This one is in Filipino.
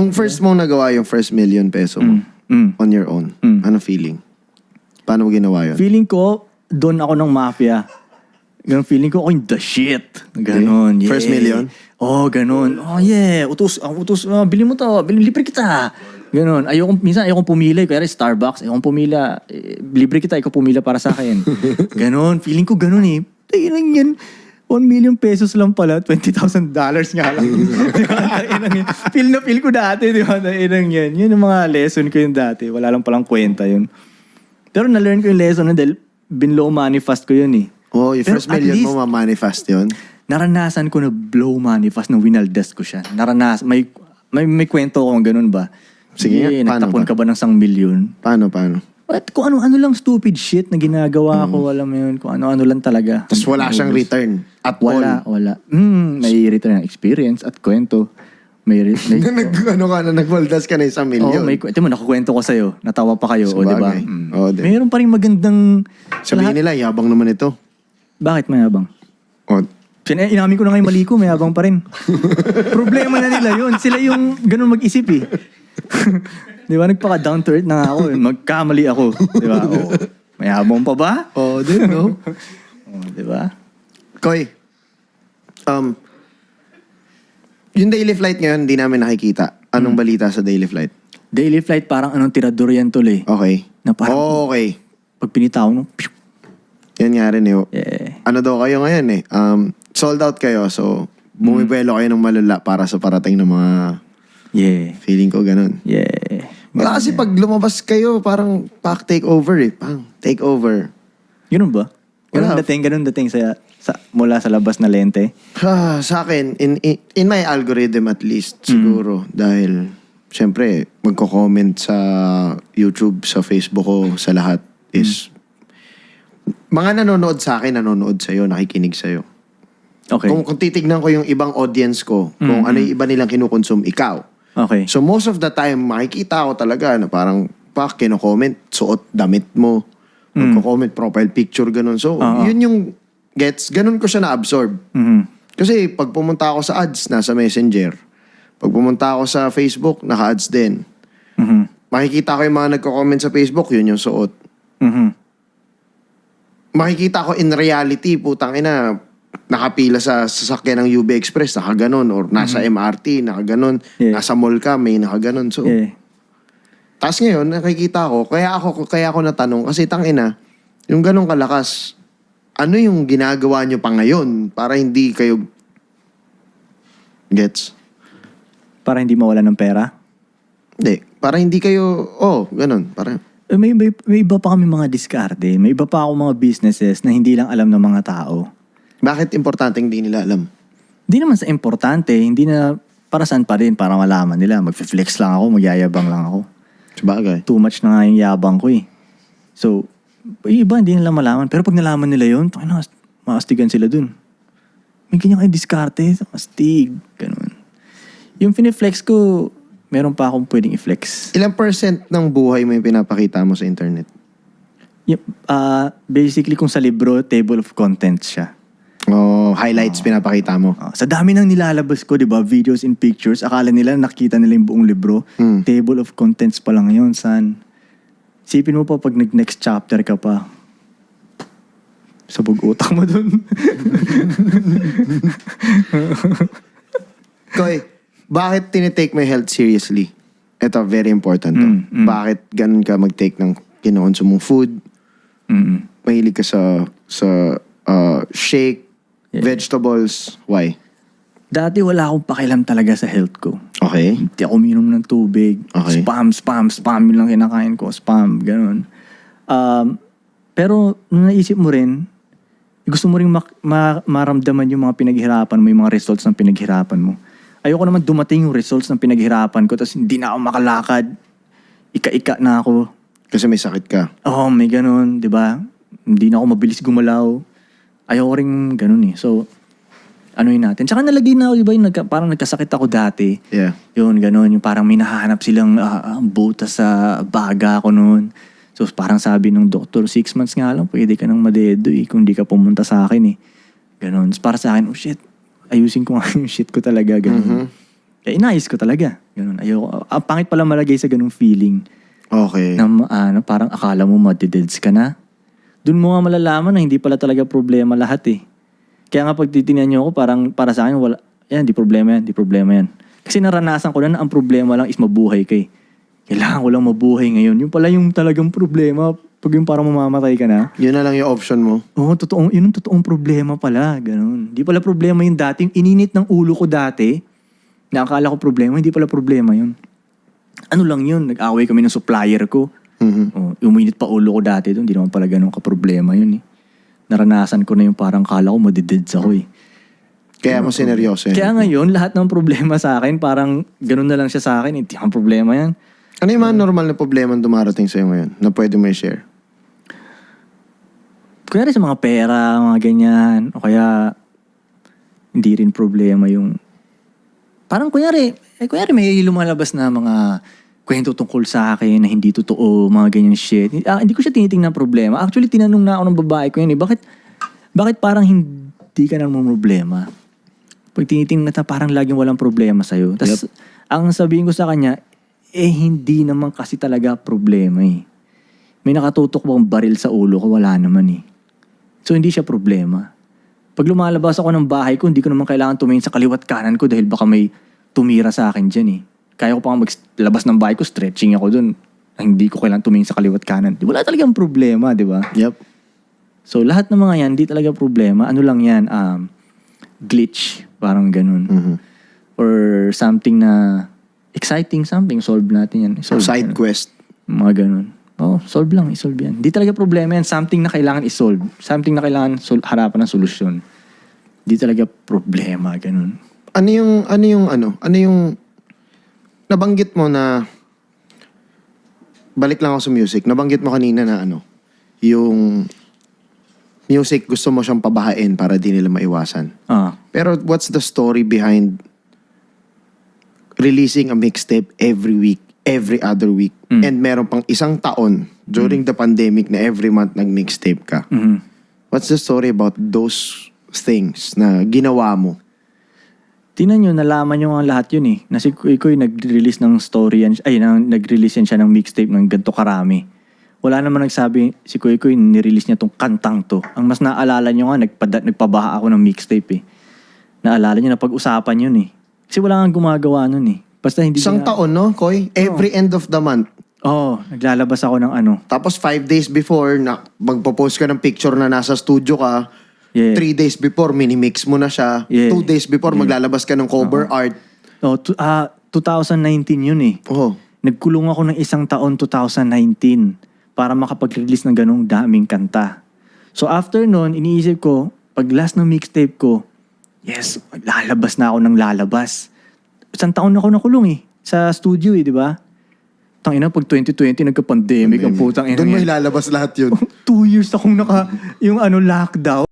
Kung first mong nagawa yung first million peso mo on your own, ano feeling? Paano mo ginawa yun? Feeling ko, doon ako ng mafia. Ganun, feeling ko, ako yung the shit. Ganon, yeah. First million? Oh, ganon. Oh, yeah. Utos, bili mo to. Libre kita. Ganon. Minsan ayokong pumili. Kaya Starbucks, ayokong pumila. Libre kita, ikaw pumila para sa akin. Ganon. Feeling ko ganon eh. Tayo lang yan. 1 million pesos lang pala, $20,000 nga lang. Feel ko dati, di ba? Yan. Yun yung mga lesson ko yun dati. Wala lang palang kwenta yun. Pero na-learn ko yung lesson na dahil binlow manifest ko yun eh. Oh, yung first million mo ma-manifest yun? Naranasan ko na blow manifest na winaldas ko siya. Naranasan, may kwento ko kung ganun ba? Sige, nagtapon ka ba ng 1 million? Paano? At kung ano-ano lang stupid shit na ginagawa ko, alam mo yun, kung ano-ano lang talaga. Tapos wala siyang return at all. Wala. May return ng experience at kwento. Nagwaldas ka na 1 million. Oo, may kwento mo, nakukwento ko sa'yo. Natawa pa kayo, o diba? Mayroon pa rin magandang... Sabihin nila, yabang naman ito. Bakit mayabang? Inamin ko na ngayon mali ko, mayabang pa rin. Problema na nila yun. Sila yung ganun mag-isip eh. Di ba? Nagpaka-down to earth na nga ako. Magkamali ako. Di ba? Oh, mayabang pa ba? Din, no? Di ba? Koy, yung daily flight ngayon, hindi namin nakikita. Anong balita sa daily flight? Daily flight, parang anong tirador yan tol eh. Okay. Na parang, okay. pag pinitaw, no? Yan nga rin eh. Yeah. Ano daw kayo ngayon eh? Sold out kayo, so bumibelo kayo ng malala para sa parating ng mga... Yeah. Feeling ko ganun. Yeah. Wala kasi pag lumabas kayo, parang pack take over eh. Pang take over. Ganun ba? Ganun dating mula sa labas na lente? Sa akin, in my algorithm at least, siguro. Dahil, syempre, magko-comment sa YouTube, sa Facebook ko, sa lahat is... Mga nanonood sa akin, nanonood sa'yo, nakikinig sa'yo. Okay. Kung titignan ko yung ibang audience ko, kung ano yung iba nilang kinukonsume, ikaw. Okay. So most of the time, makikita ko talaga na parang kino-comment, suot damit mo, magko-comment, profile picture, ganun. So, yun yung gets, ganun ko siya na-absorb. Kasi pag pumunta ako sa ads, nasa Messenger. Pag pumunta ako sa Facebook, naka-ads din. Makikita ko yung mga nagko-comment sa Facebook, yun yung suot. Makikita ko in reality, putang ina, nakapila sa sasakyan ng UB Express, nakaganon. Or nasa MRT, nakaganon. Yeah. Nasa mall ka, may nakaganon. So, tapos ngayon, nakikita ko, kaya ako natanong, kasi tangina, yung ganong kalakas, ano yung ginagawa nyo pa ngayon para hindi kayo gets? Para hindi mawalan ng pera? Hindi. Para hindi kayo, ganon. Para... May iba pa kami mga diskarte. May iba pa ako mga businesses na hindi lang alam ng mga tao. Bakit importante hindi nila alam? Hindi naman sa importante. Hindi na para saan pa rin para malaman nila. Mag-flex lang ako, magyayabang lang ako. Sabagay. Too much na nga yung yabang ko eh. So, iba hindi nila malaman. Pero pag nalaman nila yun, maastigan sila dun. May ganyan kayo diskarte. Astig. Ganun. Yung finiflex ko, meron pa akong pwedeng i-flex. Ilang % ng buhay mo yung pinapakita mo sa internet? Basically, kung sa libro, table of contents siya. Highlights pinapakita mo. Sa dami ng nilalabas ko, di ba? Videos and pictures. Akala nila nakita nila yung buong libro. Table of contents pa lang yun, son. Sipin mo pa pag nag-next chapter ka pa. Sabog utak mo dun. Koy, bakit tinitake mo health seriously? Ito, very important to. Bakit ganun ka mag-take ng kino-consume mong food? Mahilig ka sa shake, vegetables. Why? Dati wala akong pakialam talaga sa health ko. Okay. Hindi ako uminom ng tubig. Okay. Spam. Yun lang kinakain ko. Spam. Ganun. Pero nung naisip mo rin, gusto mo rin maramdaman yung mga pinaghirapan mo, yung mga results ng pinaghirapan mo. Ayoko naman dumating yung results ng pinaghirapan ko tapos hindi na ako makalakad. Ika-ika na ako. Kasi may sakit ka. May ganun, di ba? Hindi na ako mabilis gumalaw. Ayoko rin ganun eh. So, ano yun natin. Tsaka nalagay na ako, di ba? Parang nagkasakit ako dati. Yeah. Yun, ganun. Yung parang may nahahanap silang butas sa baga ko noon. So, parang sabi ng doktor, 6 months nga lang, pwede ka nang madedo eh. Kung di ka pumunta sa akin eh. Ganun. So, para sa akin, shit. Ayusin ko nga yung shit ko talaga. Ganun. Eh, inayos ko talaga. Ganun. Ayoko. Ang pangit pala malagay sa ganung feeling. Okay. Na parang akala mo madideds ka na. Doon mo nga malalaman na hindi pala talaga problema lahat eh. Kaya nga pag titinian nyo ako, parang para sa akin, wala, yan, di problema yan. Kasi naranasan ko na ang problema lang is mabuhay ka eh. Kailangan ko lang mabuhay ngayon. Yung pala yung talagang problema, pag yung parang mamamatay ka na. Yun na lang yung option mo. Oo, yun ang totoong problema pala. Ganun. Di pala problema yung dati. Yung ininit ng ulo ko dati, na akala ko problema, hindi pala problema yun. Ano lang yun, nag-away kami ng supplier ko. Uminit pa ulo ko dati doon, hindi naman pala ganun ka-problema yun eh. Naranasan ko na yung parang kala ko madideds ako eh. Kaya mo sineryoso Kaya ngayon, lahat ng problema sa akin, parang ganun na lang siya sa akin. Hindi ang problema yan. Ano yung mga normal na problema ang dumarating sa'yo ngayon na pwede mo i-share? Kunyari sa mga pera, mga ganyan. O kaya, hindi rin problema yung... Parang kunyari may lumalabas na mga kwento tungkol sa akin na hindi totoo, mga ganyan shit. Hindi ko siya tinitingnan problema. Actually, tinanong na ako ng babae ko yun eh. Bakit parang hindi ka na problema? Pag tinitingnan na parang laging walang problema sa'yo. Tapos, ang sabihin ko sa kanya, hindi naman kasi talaga problema eh. May nakatutok bang baril sa ulo ko? Wala naman eh. So, hindi siya problema. Pag lumalabas ako ng bahay ko, hindi ko naman kailangan tumingin sa kaliwat kanan ko dahil baka may tumira sa akin dyan eh. Kaya ko pa maglabas ng bahay ko, stretching ako dun. Hindi ko kailangan tumingin sa kaliwat kanan. Wala talagang problema, di ba? Yep. So, lahat ng mga yan, hindi talaga problema. Ano lang yan? Glitch. Parang ganun. Or something na exciting something. Solve natin yan. Side quest. Mga ganun. Solve lang. I-solve yan. Hindi talaga problema yan. Something na kailangan i-solve. Something na kailangan harapan ng solusyon. Hindi talaga problema. Ganun. Ano yung nabanggit mo na balik lang ako sa music. Nabanggit mo kanina na yung music gusto mo siyang pabahain para di nila maiwasan. Pero what's the story behind releasing a mixtape every week, every other week, and meron pang isang taon during the pandemic na every month nag-mixtape ka? What's the story about those things na ginawa mo? Tingnan nyo, nalaman nyo nga lahat yun eh. Na si Kuy Kuy nag-release ng story yan, nag-release yan siya ng mixtape ng ganito karami. Wala naman nagsabi, si Kuy Kuy nirelease niya tong kantang to. Ang mas naalala nyo nga, nagpabaha ako ng mixtape eh. Naalala nyo na pag-usapan yun eh. Kasi wala nga gumagawa nun eh. Basta hindi Isang taon, no, Koy? Every end of the month. Naglalabas ako ng Tapos 5 days before, magpo-post ka ng picture na nasa studio ka. 3 days before, minimix mo na siya. 2 days before, maglalabas ka ng cover art. 2019 yun eh. Nagkulong ako ng isang taon 2019 para makapag-release ng ganong daming kanta. So after nun, iniisip ko, pag last ng mixtape ko, yes, lalabas na ako ng lalabas. Isang taon ako nakulong eh. Sa studio eh, di ba? Tangina, pag 2020, nagka-pandemic, ang putang ina. Doon mo ilalabas lahat yun. 2 years akong yung lockdown.